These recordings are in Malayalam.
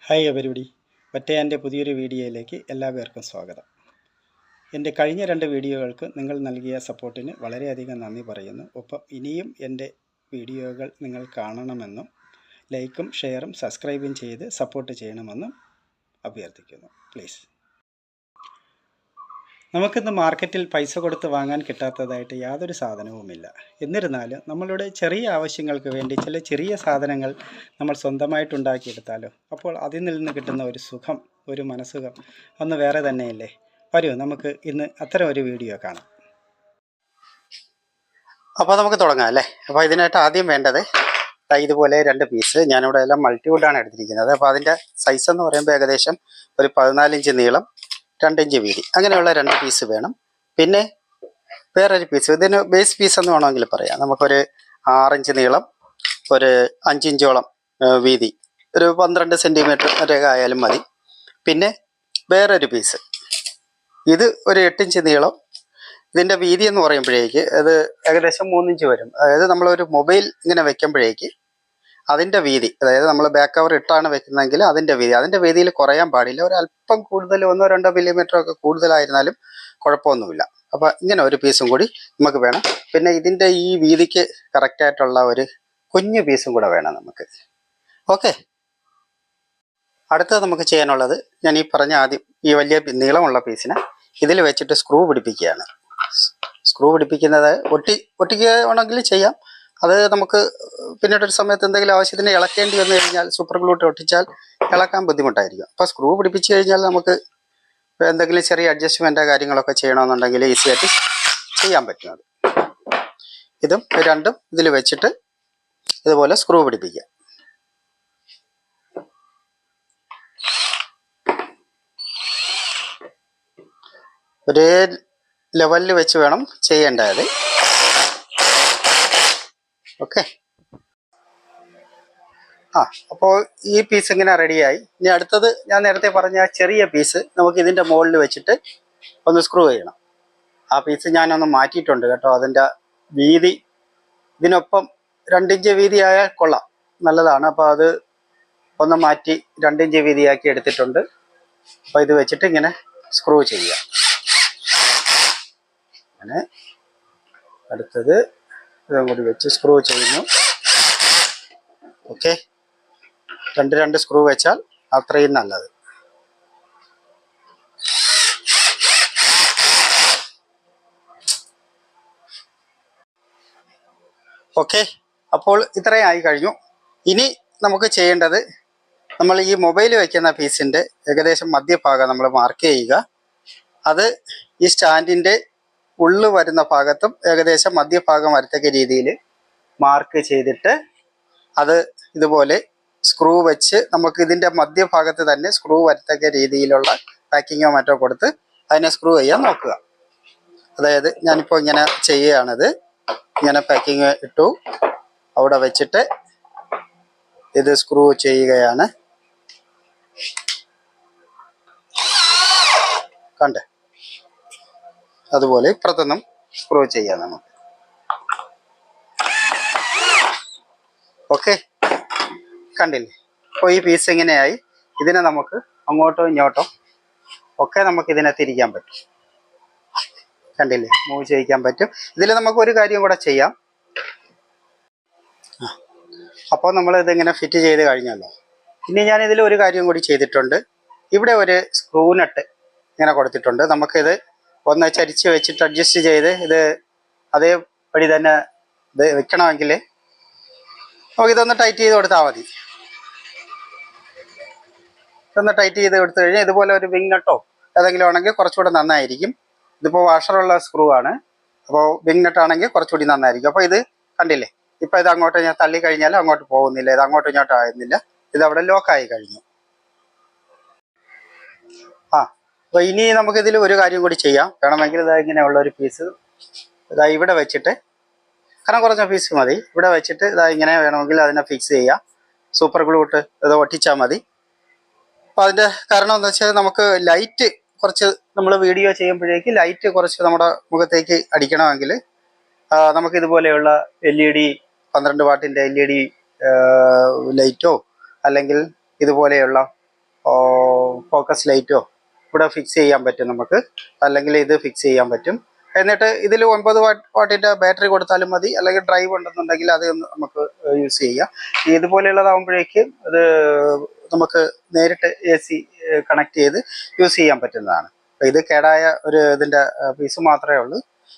ഹായ് എവരിബഡി, ഒറ്റയാൻ്റെ പുതിയൊരു വീഡിയോയിലേക്ക് എല്ലാവർക്കും സ്വാഗതം. എൻ്റെ കഴിഞ്ഞ 2 വീഡിയോകൾക്ക് നിങ്ങൾ നൽകിയ സപ്പോർട്ടിന് വളരെയധികം നന്ദി പറയുന്നു. ഒപ്പം ഇനിയും എൻ്റെ വീഡിയോകൾ നിങ്ങൾ കാണണമെന്നും ലൈക്കും ഷെയറും സബ്സ്ക്രൈബും ചെയ്ത് സപ്പോർട്ട് ചെയ്യണമെന്നും അഭ്യർത്ഥിക്കുന്നു. പ്ലീസ്. നമുക്കിന്ന് മാർക്കറ്റിൽ പൈസ കൊടുത്ത് വാങ്ങാൻ കിട്ടാത്തതായിട്ട് യാതൊരു സാധനവുമില്ല. എന്നിരുന്നാലും നമ്മളുടെ ചെറിയ ആവശ്യങ്ങൾക്ക് വേണ്ടി ചില ചെറിയ സാധനങ്ങൾ നമ്മൾ സ്വന്തമായിട്ടുണ്ടാക്കിയെടുത്താലോ, അപ്പോൾ അതിൽ നിന്ന് കിട്ടുന്ന ഒരു സുഖം, ഒരു മനസ്സുഖം ഒന്ന് വേറെ തന്നെയല്ലേ. വരൂ, നമുക്ക് ഇന്ന് അത്തരം ഒരു വീഡിയോ കാണാം. അപ്പോൾ നമുക്ക് തുടങ്ങാം അല്ലേ. അപ്പോൾ ഇതിനായിട്ട് ആദ്യം വേണ്ടത് ഇതുപോലെ 2 പീസ്. ഞാനിവിടെ എല്ലാം മൾട്ടിവുഡാണ് എടുത്തിരിക്കുന്നത്. അപ്പോൾ അതിൻ്റെ സൈസ് എന്ന് പറയുമ്പോൾ ഏകദേശം ഒരു 14 ഇഞ്ച് നീളം, 2 ഇഞ്ച് വീതി, അങ്ങനെയുള്ള 2 പീസ് വേണം. പിന്നെ വേറൊരു പീസ്, ഇതിന് ബേസ് പീസ് എന്ന് വേണമെങ്കിൽ പറയാം. നമുക്കൊരു 6 ഇഞ്ച് നീളം, ഒരു 5 ഇഞ്ചോളം വീതി, ഒരു 12 സെൻറ്റിമീറ്റർ വരെയൊക്കെ ആയാലും മതി. പിന്നെ വേറൊരു പീസ്, ഇത് ഒരു 8 ഇഞ്ച് നീളം. ഇതിൻ്റെ വീതി എന്ന് പറയുമ്പോഴേക്ക് അത് ഏകദേശം 3 ഇഞ്ച് വരും. അതായത് നമ്മളൊരു മൊബൈൽ ഇങ്ങനെ വെക്കുമ്പോഴേക്ക് അതിൻ്റെ വീതി, അതായത് നമ്മൾ ബാക്ക് കവർ ഇട്ടാണ് വെക്കുന്നതെങ്കിൽ അതിൻ്റെ വീതിയിൽ കുറയാൻ പാടില്ല. ഒരു അല്പം കൂടുതൽ 1-2 മില്ലിമീറ്റർ ഒക്കെ കൂടുതലായിരുന്നാലും കുഴപ്പമൊന്നുമില്ല. അപ്പോൾ ഇങ്ങനെ ഒരു പീസും കൂടി നമുക്ക് വേണം. പിന്നെ ഇതിൻ്റെ ഈ വീതിക്ക് കറക്റ്റായിട്ടുള്ള ഒരു കുഞ്ഞു പീസും കൂടെ വേണം നമുക്ക്. ഓക്കെ, അടുത്തത് നമുക്ക് ചെയ്യാനുള്ളത്, ഞാൻ ഈ പറഞ്ഞ ആദ്യം ഈ വലിയ നീളമുള്ള പീസിനെ ഇതിൽ വെച്ചിട്ട് സ്ക്രൂ പിടിപ്പിക്കുകയാണ്. സ്ക്രൂ പിടിപ്പിക്കുന്നത് ഒട്ടിക്കുകയാണെങ്കിൽ ചെയ്യാം. അത് നമുക്ക് പിന്നീടൊരു സമയത്ത് എന്തെങ്കിലും ആവശ്യത്തിന് ഇളക്കേണ്ടി വന്നു കഴിഞ്ഞാൽ സൂപ്പർ ഗ്ലൂ ഇട്ട് ഒട്ടിച്ചാൽ ഇളക്കാൻ ബുദ്ധിമുട്ടായിരിക്കും. അപ്പോൾ സ്ക്രൂ പിടിപ്പിച്ച് കഴിഞ്ഞാൽ നമുക്ക് എന്തെങ്കിലും ചെറിയ അഡ്ജസ്റ്റ്മെൻറ്റോ കാര്യങ്ങളൊക്കെ ചെയ്യണമെന്നുണ്ടെങ്കിൽ ഈസി ആയിട്ട് ചെയ്യാൻ പറ്റുന്നത്. ഇതും രണ്ടും ഇതിൽ വെച്ചിട്ട് ഇതുപോലെ സ്ക്രൂ പിടിപ്പിക്കുക. ഒരേ ലെവലിൽ വെച്ച് വേണം ചെയ്യേണ്ടത്. ഓക്കെ, അപ്പോൾ ഈ പീസ് ഇങ്ങനെ റെഡിയായി. ഇനി അടുത്തത് ഞാൻ നേരത്തെ പറഞ്ഞ ചെറിയ പീസ് നമുക്ക് ഇതിൻ്റെ മുകളിൽ വെച്ചിട്ട് ഒന്ന് സ്ക്രൂ ചെയ്യണം. ആ പീസ് ഞാനൊന്ന് മാറ്റിയിട്ടുണ്ട് കേട്ടോ. അതിൻ്റെ വീതി ഇതിനൊപ്പം 2 ഇഞ്ച് വീതിയായാൽ കൊള്ളാം, നല്ലതാണ്. അപ്പോൾ അത് ഒന്ന് മാറ്റി 2 ഇഞ്ച് വീതിയാക്കി എടുത്തിട്ടുണ്ട്. അപ്പോൾ ഇത് വെച്ചിട്ട് ഇങ്ങനെ സ്ക്രൂ ചെയ്യുക. അങ്ങനെ അടുത്തത് ഇതും കൂടി വെച്ച് സ്ക്രൂ ചെയ്യുന്നു. ഓക്കെ, 2 സ്ക്രൂ വെച്ചാൽ അത്രയും നല്ലത്. ഓക്കെ, അപ്പോൾ ഇത്രയും ആയി കഴിഞ്ഞു. ഇനി നമുക്ക് ചെയ്യേണ്ടത്, നമ്മൾ ഈ മൊബൈൽ വയ്ക്കുന്ന പീസിൻ്റെ ഏകദേശം മധ്യഭാഗം നമ്മൾ മാർക്ക് ചെയ്യുക. അത് ഈ സ്റ്റാൻഡിൻ്റെ ഉള്ളു വരുന്ന ഭാഗത്തും ഏകദേശം മധ്യഭാഗം വരത്തക്ക രീതിയിൽ മാർക്ക് ചെയ്തിട്ട് അത് ഇതുപോലെ സ്ക്രൂ വെച്ച് നമുക്ക് ഇതിൻ്റെ മധ്യഭാഗത്ത് തന്നെ സ്ക്രൂ വരത്തക്ക രീതിയിലുള്ള പാക്കിങ്ങോ മറ്റോ കൊടുത്ത് അതിനെ സ്ക്രൂ ചെയ്യാൻ നോക്കുക. അതായത് ഞാനിപ്പോൾ ഇങ്ങനെ ചെയ്യുകയാണിത്. ഇങ്ങനെ പാക്കിങ് ഇട്ടു, അവിടെ വെച്ചിട്ട് ഇത് സ്ക്രൂ ചെയ്യുകയാണ്. കണ്ടേ, അതുപോലെ ഇപ്പുറത്തൊന്നും സ്ക്രൂ ചെയ്യാം നമുക്ക്. ഓക്കെ, കണ്ടില്ലേ? അപ്പോൾ ഈ പീസ് ഇങ്ങനെയായി. ഇതിനെ നമുക്ക് അങ്ങോട്ടോ ഇങ്ങോട്ടോ ഒക്കെ നമുക്ക് ഇതിനെ തിരിക്കാൻ പറ്റും. കണ്ടില്ലേ, മൂവ് ചെയ്യിക്കാൻ പറ്റും. ഇതിൽ നമുക്ക് ഒരു കാര്യം കൂടെ ചെയ്യാം. അപ്പോൾ നമ്മൾ ഇതിങ്ങനെ ഫിറ്റ് ചെയ്ത് കഴിഞ്ഞല്ലോ. ഇനി ഞാൻ ഇതിൽ ഒരു കാര്യം കൂടി ചെയ്തിട്ടുണ്ട്. ഇവിടെ ഒരു സ്ക്രൂ നട്ട് ഇങ്ങനെ കൊടുത്തിട്ടുണ്ട്. നമുക്കിത് ഒന്ന് ചരിച്ച് വെച്ചിട്ട് അഡ്ജസ്റ്റ് ചെയ്ത് ഇത് അതേപടി തന്നെ ഇത് വെക്കണമെങ്കിൽ നമുക്കിതൊന്ന് ടൈറ്റ് ചെയ്ത് കൊടുത്താൽ മതി. ഇതൊന്ന് ടൈറ്റ് ചെയ്ത് കൊടുത്തു കഴിഞ്ഞാൽ ഇതുപോലെ ഒരു വിങ് നട്ടോ ഏതെങ്കിലും ആണെങ്കിൽ കുറച്ചുകൂടെ നന്നായിരിക്കും. ഇതിപ്പോൾ വാഷറുള്ള സ്ക്രൂ ആണ്. അപ്പോൾ വിങ് നട്ട് ആണെങ്കിൽ കുറച്ചുകൂടി നന്നായിരിക്കും. അപ്പോൾ ഇത് കണ്ടില്ലേ, ഇപ്പോൾ ഇത് അങ്ങോട്ട് ഞാൻ തള്ളി കഴിഞ്ഞാൽ അങ്ങോട്ട് പോകുന്നില്ല, ഇത് അങ്ങോട്ടും ഇങ്ങോട്ടും ആയിരുന്നില്ല, ഇത് അവിടെ ലോക്കായി കഴിഞ്ഞു. അപ്പോൾ ഇനി നമുക്കിതിൽ ഒരു കാര്യം കൂടി ചെയ്യാം. വേണമെങ്കിൽ ഇതാ ഇങ്ങനെയുള്ള ഒരു പീസ് ഇതാ ഇവിടെ വെച്ചിട്ട്, കനം കുറഞ്ഞ പീസ് മതി, ഇവിടെ വെച്ചിട്ട് ഇതാ ഇങ്ങനെ വേണമെങ്കിൽ അതിനെ ഫിക്സ് ചെയ്യാം. സൂപ്പർ ഗ്ലൂ ഇട്ട് ഇത് ഒട്ടിച്ചാൽ മതി. അപ്പോൾ അതിൻ്റെ കാരണം എന്താ വെച്ചാൽ നമുക്ക് ലൈറ്റ് കുറച്ച്, നമ്മൾ വീഡിയോ ചെയ്യുമ്പോഴേക്ക് ലൈറ്റ് കുറച്ച് നമ്മുടെ മുഖത്തേക്ക് അടിക്കണമെങ്കിൽ നമുക്കിതുപോലെയുള്ള LED 12 വാട്ടിൻ്റെ LED ലൈറ്റോ അല്ലെങ്കിൽ ഇതുപോലെയുള്ള ഫോക്കസ് ലൈറ്റോ ഇവിടെ ഫിക്സ് ചെയ്യാൻ പറ്റും നമുക്ക്, അല്ലെങ്കിൽ ഇത് ഫിക്സ് ചെയ്യാൻ പറ്റും. എന്നിട്ട് ഇതിൽ 9 വാട്ടിൻ്റെ ബാറ്ററി കൊടുത്താലും മതി, അല്ലെങ്കിൽ ഡ്രൈവ് ഉണ്ടെന്നുണ്ടെങ്കിൽ അത് നമുക്ക് യൂസ് ചെയ്യാം. ഇതുപോലെയുള്ളതാകുമ്പോഴേക്ക് ഇത് നമുക്ക് നേരിട്ട് AC കണക്ട് ചെയ്ത് യൂസ് ചെയ്യാൻ പറ്റുന്നതാണ്. അപ്പോൾ ഇത് കേടായ ഒരു ഇതിൻ്റെ പീസ് മാത്രമേ ഉള്ളൂ.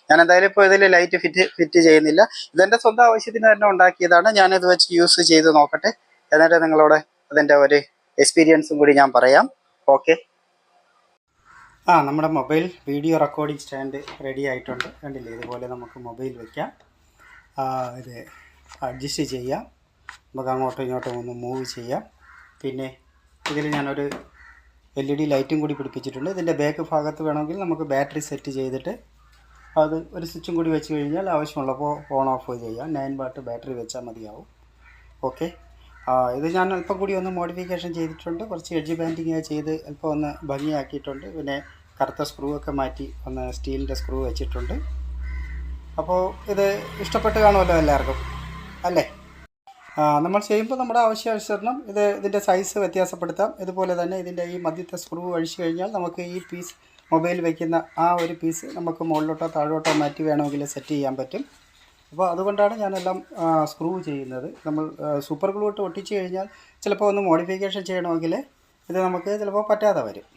ഞാൻ എന്തായാലും ഇപ്പോൾ ഇതിൽ ലൈറ്റ് ഫിറ്റ് ചെയ്യുന്നില്ല. ഇതെൻ്റെ സ്വന്തം ആവശ്യത്തിന് തന്നെ ഉണ്ടാക്കിയതാണ്. ഞാനിത് വെച്ച് യൂസ് ചെയ്ത് നോക്കട്ടെ, എന്നിട്ട് നിങ്ങളോട് അതിൻ്റെ ഒരു എക്സ്പീരിയൻസും കൂടി ഞാൻ പറയാം. ഓക്കെ. നമ്മുടെ mobile video recording stand ready ആയിട്ടുണ്ട്. കണ്ടില്ലേ, ഇതുപോലെ നമുക്ക് മൊബൈൽ വയ്ക്കാം. ഇത് അഡ്ജസ്റ്റ് ചെയ്യാം, നമുക്ക് അങ്ങോട്ടും ഇങ്ങോട്ടും ഒന്ന് മൂവ് ചെയ്യാം. പിന്നെ ഇതിൽ ഞാനൊരു LED ലൈറ്റും കൂടി പിടിപ്പിച്ചിട്ടുണ്ട്. ഇതിൻ്റെ ബാക്ക് ഭാഗത്ത് വേണമെങ്കിൽ നമുക്ക് ബാറ്ററി സെറ്റ് ചെയ്തിട്ട് അത് ഒരു സ്വിച്ചും കൂടി വെച്ച് കഴിഞ്ഞാൽ ആവശ്യമുള്ളപ്പോൾ ഓൺ ഓഫ് ചെയ്യാം. 9 വാട്ട് ബാറ്ററി വെച്ചാൽ മതിയാവും. ഓക്കെ. ഇത് ഞാൻ അല്പം കൂടി ഒന്ന് മോഡിഫിക്കേഷൻ ചെയ്തിട്ടുണ്ട്. കുറച്ച് എഡ്ജ് ബാൻഡിങ് ചെയ്ത് അല്പം ഒന്ന് ഭംഗിയാക്കിയിട്ടുണ്ട്. പിന്നെ കറുത്ത സ്ക്രൂ ഒക്കെ മാറ്റി ഒന്ന് സ്റ്റീലിൻ്റെ സ്ക്രൂ വെച്ചിട്ടുണ്ട്. അപ്പോൾ ഇത് ഇഷ്ടപ്പെട്ട് കാണുമല്ലോ എല്ലാവർക്കും അല്ലേ? നമ്മൾ ചെയ്യുമ്പോൾ നമ്മുടെ ആവശ്യാനുസരണം ഇതിൻ്റെ സൈസ് വ്യത്യാസപ്പെടുത്താം. ഇതുപോലെ തന്നെ ഇതിൻ്റെ ഈ മധ്യത്തെ സ്ക്രൂ അഴിച്ചു കഴിഞ്ഞാൽ നമുക്ക് ഈ പീസ് മൊബൈൽ വയ്ക്കുന്ന ആ ഒരു പീസ് നമുക്ക് മുകളിലോട്ടോ താഴോട്ടോ മാറ്റി വേണമെങ്കിൽ സെറ്റ് ചെയ്യാൻ പറ്റും. അപ്പോൾ അതുകൊണ്ടാണ് ഞാനെല്ലാം സ്ക്രൂ ചെയ്യുന്നത്. നമ്മൾ സൂപ്പർ ഗ്ലൂ ഇട്ട് ഒട്ടിച്ച് കഴിഞ്ഞാൽ ചിലപ്പോൾ ഒന്ന് മോഡിഫിക്കേഷൻ ചെയ്യണമെങ്കിൽ ഇത് നമുക്ക് ചിലപ്പോൾ പറ്റാതെ വരും.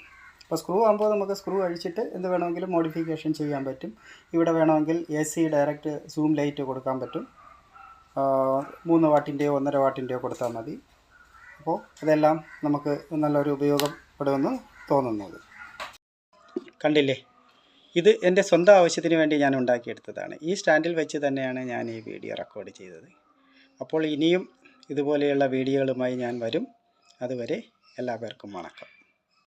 അപ്പോൾ സ്ക്രൂ ആകുമ്പോൾ നമുക്ക് സ്ക്രൂ അഴിച്ചിട്ട് എന്ത് വേണമെങ്കിലും മോഡിഫിക്കേഷൻ ചെയ്യാൻ പറ്റും. ഇവിടെ വേണമെങ്കിൽ AC ഡയറക്റ്റ് സൂം ലൈറ്റ് കൊടുക്കാൻ പറ്റും. 3 വാട്ടിൻ്റെയോ 1.5 വാട്ടിൻ്റെയോ കൊടുത്താൽ മതി. അപ്പോൾ ഇതെല്ലാം നമുക്ക് നല്ലൊരു ഉപയോഗപ്പെടുമെന്ന് തോന്നുന്നത്. കണ്ടില്ലേ, ഇത് എൻ്റെ സ്വന്തം ആവശ്യത്തിന് വേണ്ടി ഞാൻ ഉണ്ടാക്കിയെടുത്തതാണ്. ഈ സ്റ്റാൻഡിൽ വെച്ച് തന്നെയാണ് ഞാൻ ഈ വീഡിയോ റെക്കോർഡ് ചെയ്തത്. അപ്പോൾ ഇനിയും ഇതുപോലെയുള്ള വീഡിയോകളുമായി ഞാൻ വരും. അതുവരെ എല്ലാവർക്കും വണക്കം.